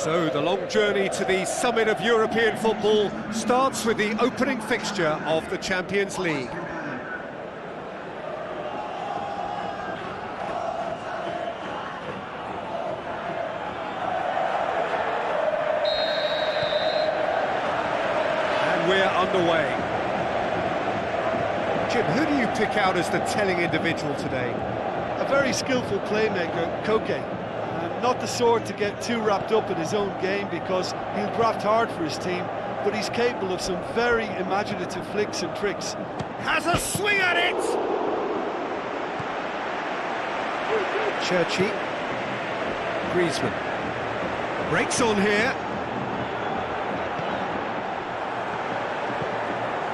So the long journey to the summit of European football starts with the opening fixture of the Champions League. And we're underway. Jim, who do you pick out as the telling individual today? A very skillful playmaker, Koke. Not the sort to get too wrapped up in his own game because he'll draft hard for his team, but he's capable of some very imaginative flicks and tricks. Has a swing at it! Churchy. Griezmann. Breaks on here.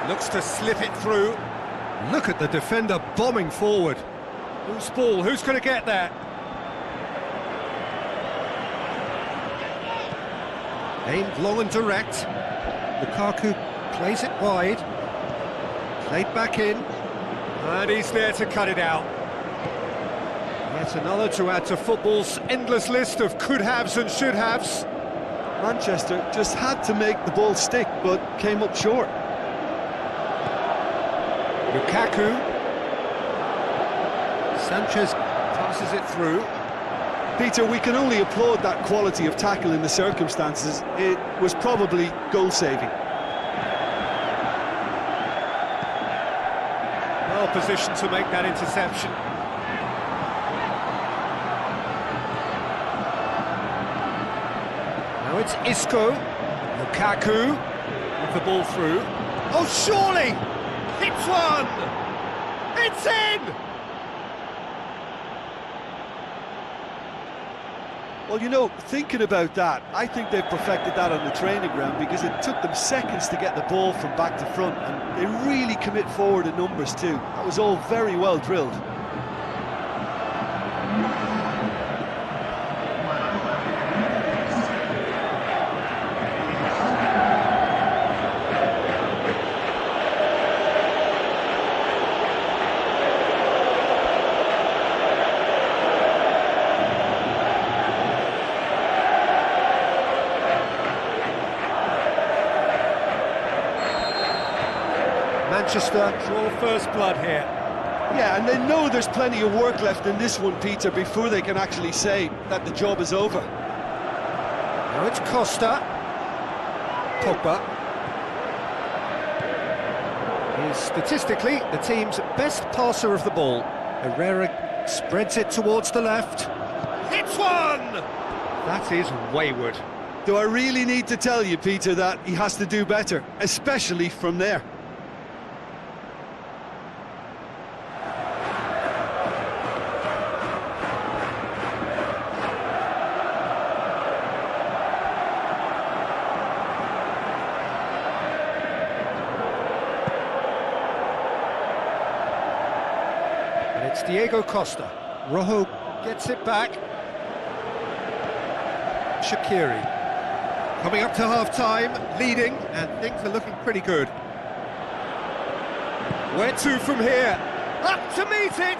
Looks to slip it through. Look at the defender bombing forward. Loose ball, who's going to get that? Aimed long and direct. Lukaku plays it wide. Played back in. And he's there to cut it out. Yet another to add to football's endless list of could-haves and should-haves. Manchester just had to make the ball stick, but came up short. Lukaku. Sanchez passes it through. Peter, we can only applaud that quality of tackle in the circumstances. It was probably goal-saving. Well positioned to make that interception. Now it's Isco. Lukaku with the ball through. Oh, surely! Hits one! It's in! Well, you know, thinking about that, I think they've perfected that on the training ground because it took them seconds to get the ball from back to front, and they really commit forward in numbers too. That was all very well drilled. Manchester draw first blood here. Yeah, and they know there's plenty of work left in this one, Peter, before they can actually say that the job is over. Now it's Costa. Pogba. He's statistically the team's best passer of the ball. Herrera spreads it towards the left. Hits one! That is wayward. Do I really need to tell you, Peter, that he has to do better, especially from there? It's Diego Costa. Rojo gets it back. Shaqiri. Coming up to half-time, leading, and things are looking pretty good. Where to from here? Up to meet it!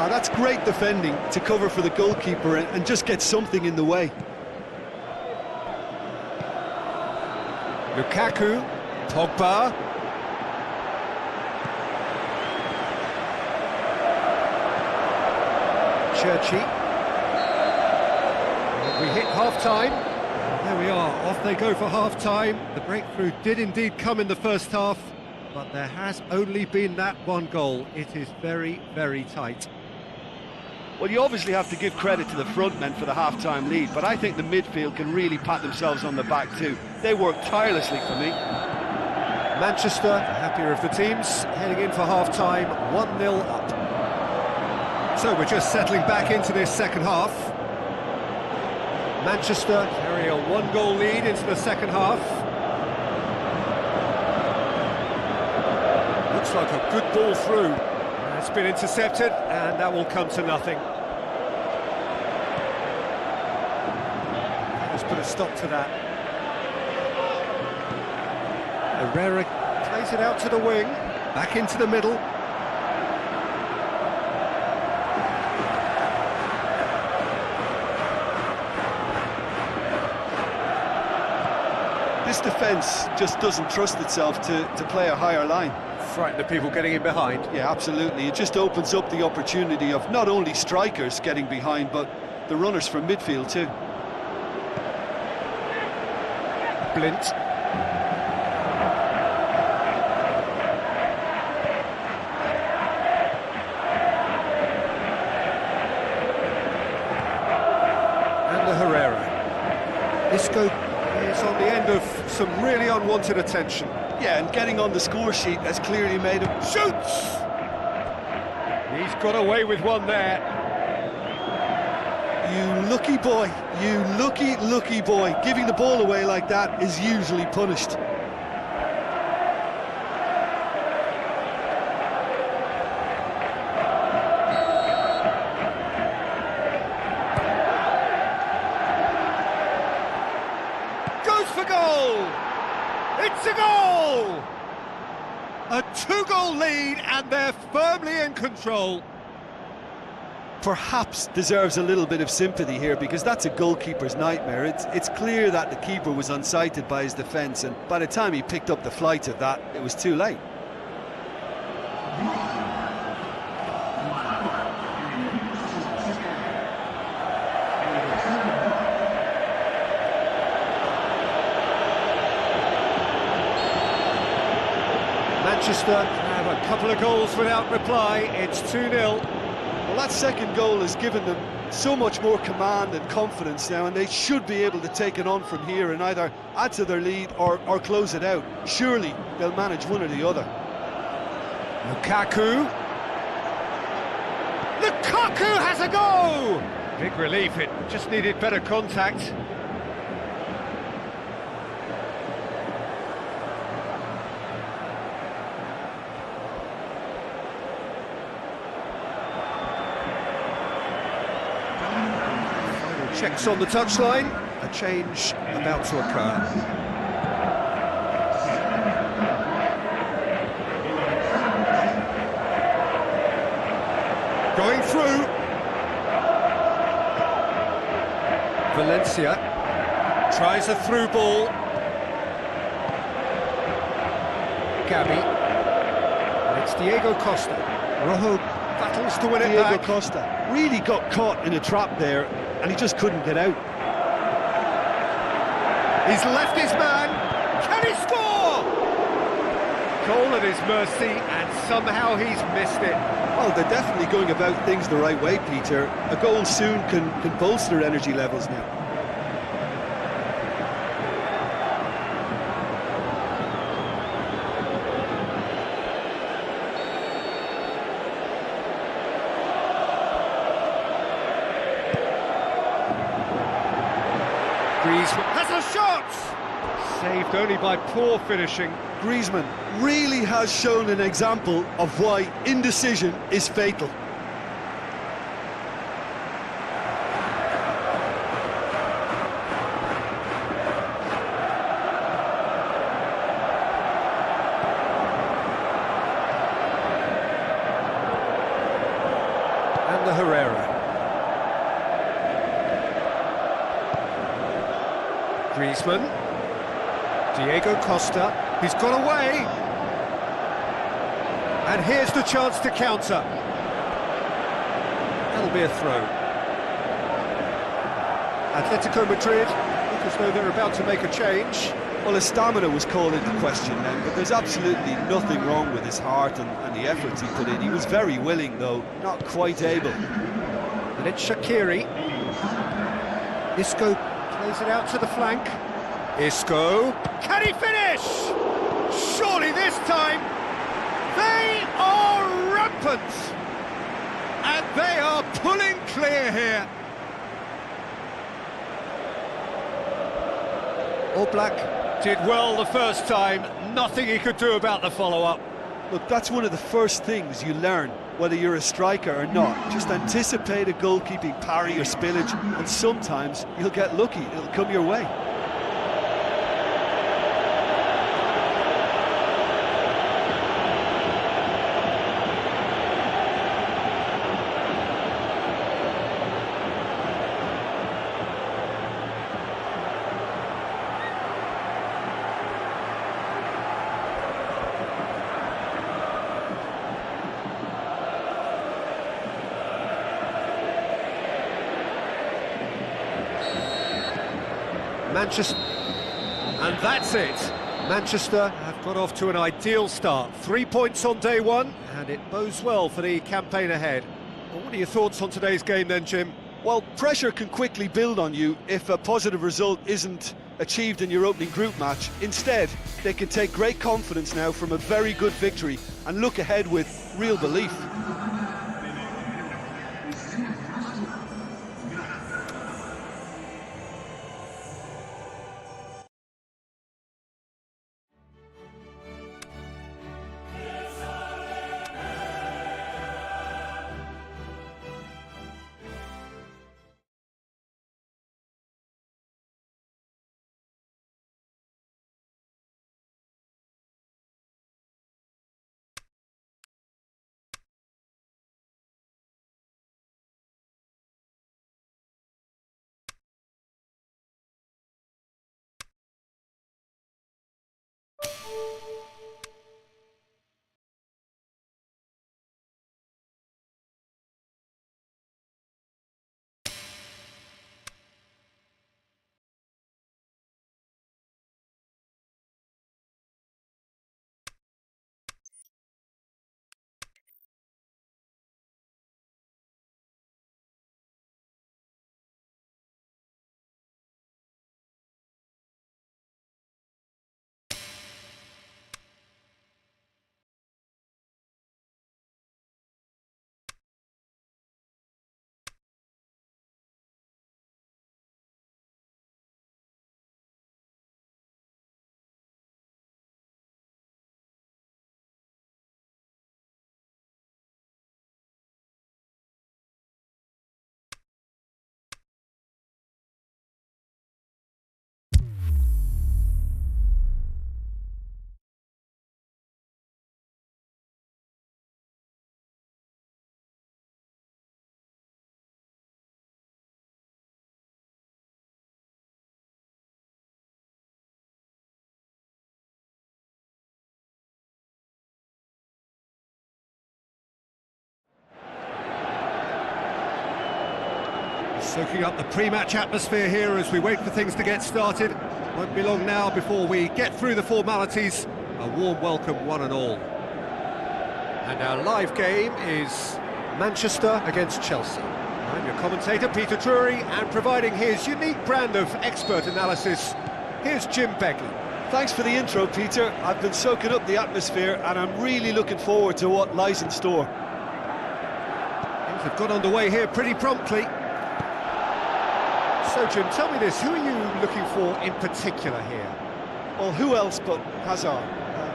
That's great defending to cover for the goalkeeper and just get something in the way. Lukaku. Pogba. Churchy. We hit half-time. There we are, off they go for half-time. The breakthrough did indeed come in the first half, but there has only been that one goal. It is very, very tight. Well, you obviously have to give credit to the front men for the half-time lead, but I think the midfield can really pat themselves on the back too. They worked tirelessly for me. Manchester, the happier of the teams, heading in for half-time, 1-0 up. So we're just settling back into this second half. Manchester carry a one-goal lead into the second half. Looks like a good ball through. It's been intercepted, and that will come to nothing. Let's put a stop to that. Herrera plays it out to the wing, back into the middle. This defence just doesn't trust itself to play a higher line. Frighten the people getting in behind. Yeah, absolutely. It just opens up the opportunity of not only strikers getting behind, but the runners from midfield too. Blint. Isco is on the end of some really unwanted attention. Yeah, and getting on the score sheet has clearly made him... Shoots! He's got away with one there. You lucky boy, you lucky boy. Giving the ball away like that is usually punished. For goal! It's a goal! A two-goal lead and they're firmly in control. Perhaps deserves a little bit of sympathy here because that's a goalkeeper's nightmare. It's clear that the keeper was unsighted by his defence, and by the time he picked up the flight of that, it was too late. Manchester have a couple of goals without reply. It's 2-0. Well, that second goal has given them so much more command and confidence now, and they should be able to take it on from here and either add to their lead or close it out. Surely they'll manage one or the other. Lukaku has a go! Big relief, it just needed better contact. Checks on the touchline, a change about to occur. Going through. Valencia tries a through ball. Gabi. And it's Diego Costa. Rojo battles to win it back. Diego Costa really got caught in a trap there, and he just couldn't get out. He's left his man. Can he score? Goal at his mercy, and somehow he's missed it. Well, they're definitely going about things the right way, Peter. A goal soon can bolster energy levels now. Griezmann has a shot! Saved only by poor finishing. Griezmann really has shown an example of why indecision is fatal. And the Herrera. Griezmann. Diego Costa. He's got away. And here's the chance to counter. That'll be a throw. Atletico Madrid look as though they're about to make a change. Well, his stamina was called into question then, but there's absolutely nothing wrong with his heart and the efforts he put in. He was very willing, though, not quite able. And it's Shaqiri. Isco plays it out to the flank. Isco. Can he finish? Surely this time. They are rampant. And they are pulling clear here. Oblak did well the first time. Nothing he could do about the follow-up. Look, that's one of the first things you learn, whether you're a striker or not. Just anticipate a goalkeeping parry or spillage, and sometimes you'll get lucky. It'll come your way. Manchester... And that's it. Manchester have got off to an ideal start. 3 points on day one, and it bodes well for the campaign ahead. Well, what are your thoughts on today's game then, Jim? Well, pressure can quickly build on you if a positive result isn't achieved in your opening group match. Instead, they can take great confidence now from a very good victory and look ahead with real belief. Soaking up the pre-match atmosphere here as we wait for things to get started. Won't be long now before we get through the formalities. A warm welcome, one and all. And our live game is Manchester against Chelsea. I'm your commentator, Peter Drury, and providing his unique brand of expert analysis, here's Jim Begley. Thanks for the intro, Peter. I've been soaking up the atmosphere and I'm really looking forward to what lies in store. Things have got underway here pretty promptly. So, Jim, tell me this, who are you looking for in particular here? Well, who else but Hazard?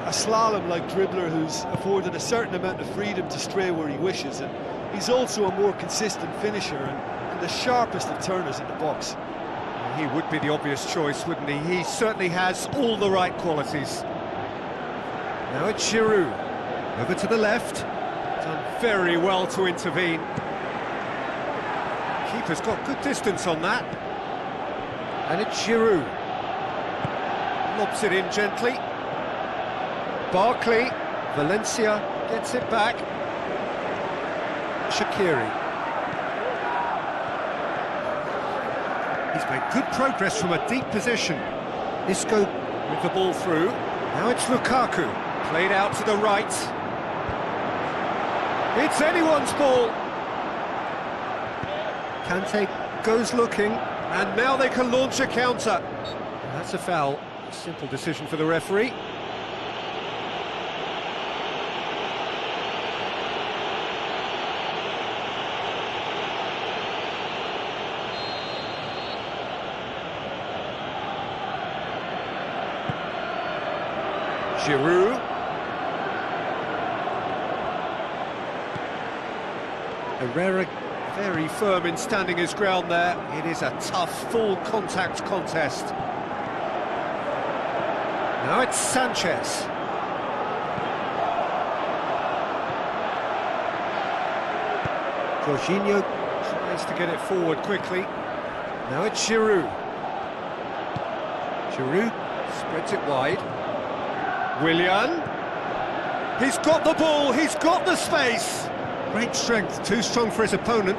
A slalom-like dribbler who's afforded a certain amount of freedom to stray where he wishes, and he's also a more consistent finisher and the sharpest of turners in the box. He would be the obvious choice, wouldn't he? He certainly has all the right qualities. Now it's Giroud, over to the left, done very well to intervene. Keeper's got good distance on that. And it's Giroud. Lobs it in gently. Barkley, Valencia gets it back. Shaqiri. He's made good progress from a deep position. Isco with the ball through. Now it's Lukaku, played out to the right. It's anyone's ball. Kante goes looking, and now they can launch a counter. That's a foul. A simple decision for the referee. Giroud. Herrera very firm in standing his ground there. It is a tough, full contact contest. Now it's Sanchez. Jorginho tries to get it forward quickly. Now it's Giroud. Giroud spreads it wide. Willian. He's got the ball, he's got the space. Great strength, too strong for his opponent.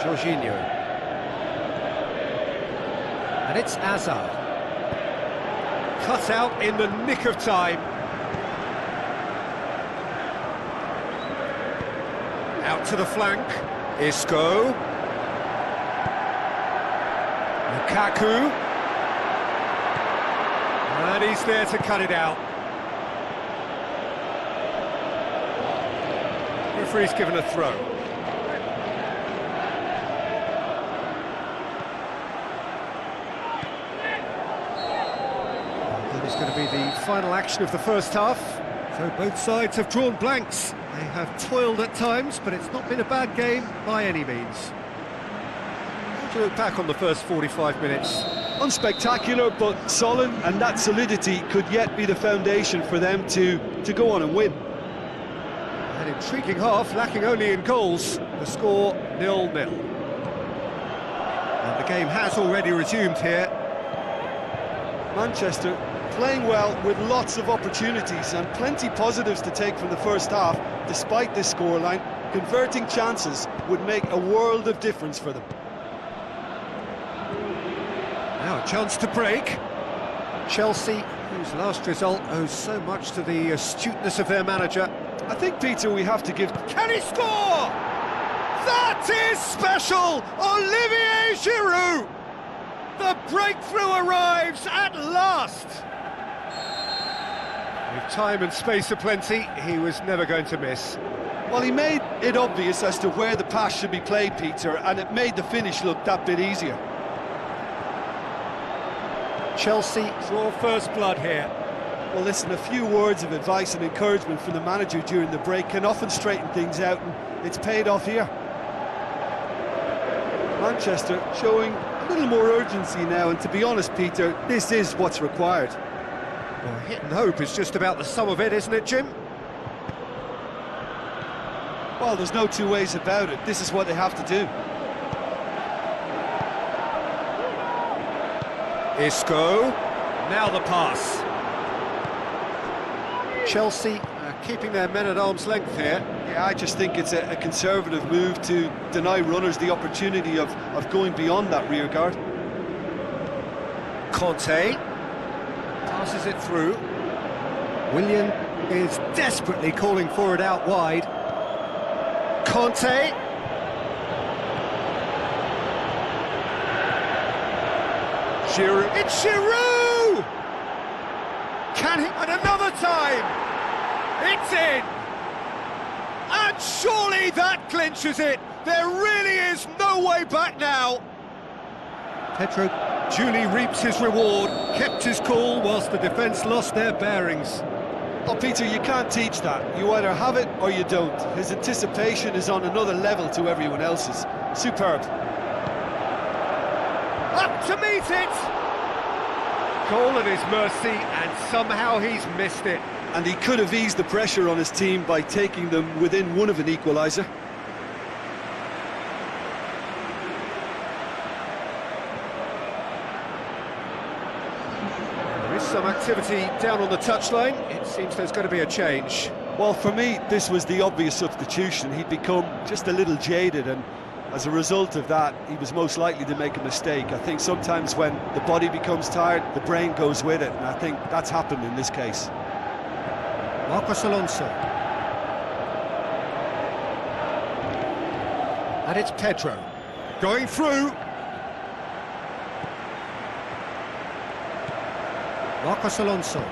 Jorginho. And it's Hazard. Cut out in the nick of time. Out to the flank. Isco. Lukaku. And he's there to cut it out. Referee's given a throw. That is going to be the final action of the first half. So both sides have drawn blanks. They have toiled at times, but it's not been a bad game by any means. How do you look back on the first 45 minutes? Unspectacular, but solid, and that solidity could yet be the foundation for them to go on and win. An intriguing half, lacking only in goals. The score 0-0. And the game has already resumed here. Manchester playing well with lots of opportunities and plenty positives to take from the first half. Despite this scoreline, converting chances would make a world of difference for them. Now a chance to break. Chelsea, whose last result owes so much to the astuteness of their manager. I think, Peter, we have to give... Can he score? That is special! Olivier Giroud! The breakthrough arrives at last! With time and space aplenty, he was never going to miss. Well, he made it obvious as to where the pass should be played, Peter, and it made the finish look that bit easier. Chelsea draw first blood here. Well, listen, a few words of advice and encouragement from the manager during the break can often straighten things out, and it's paid off here. Manchester showing a little more urgency now, and to be honest, Peter, this is what's required. Well, hit and hope is just about the sum of it, isn't it, Jim? Well, there's no two ways about it. This is what they have to do. Isco. Now the pass. Chelsea keeping their men at arm's length here. Yeah, I just think it's a conservative move to deny runners the opportunity of going beyond that rear guard. Conte passes it through. Willian is desperately calling for it out wide. Conte. Giroud. It's Giroud! Can he? And another time! It's in! And surely that clinches it! There really is no way back now! Pedro duly reaps his reward, kept his cool whilst the defence lost their bearings. Oh, Peter, you can't teach that. You either have it or you don't. His anticipation is on another level to everyone else's. Superb. Up to meet it! Goal at his mercy, and somehow he's missed it. And he could have eased the pressure on his team by taking them within one of an equaliser. There is some activity down on the touchline. It seems there's going to be a change. Well, for me, this was the obvious substitution. He'd become just a little jaded, and as a result of that, he was most likely to make a mistake. I think sometimes when the body becomes tired, the brain goes with it, and I think that's happened in this case. Marcos Alonso. And it's Pedro. Going through. Marcos Alonso.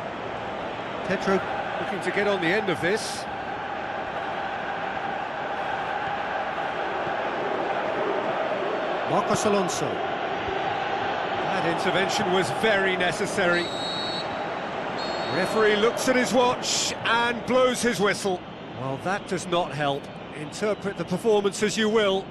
Pedro looking to get on the end of this. Marcos Alonso. That intervention was very necessary. Referee looks at his watch and blows his whistle. Well, that does not help. Interpret the performance as you will,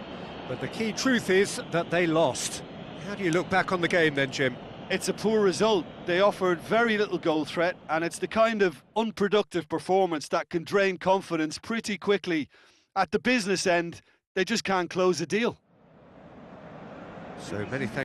but the key truth is that they lost. How do you look back on the game then, Jim? It's a poor result. They offered very little goal threat, and it's the kind of unproductive performance that can drain confidence pretty quickly. At the business end, they just can't close a deal. So many thanks.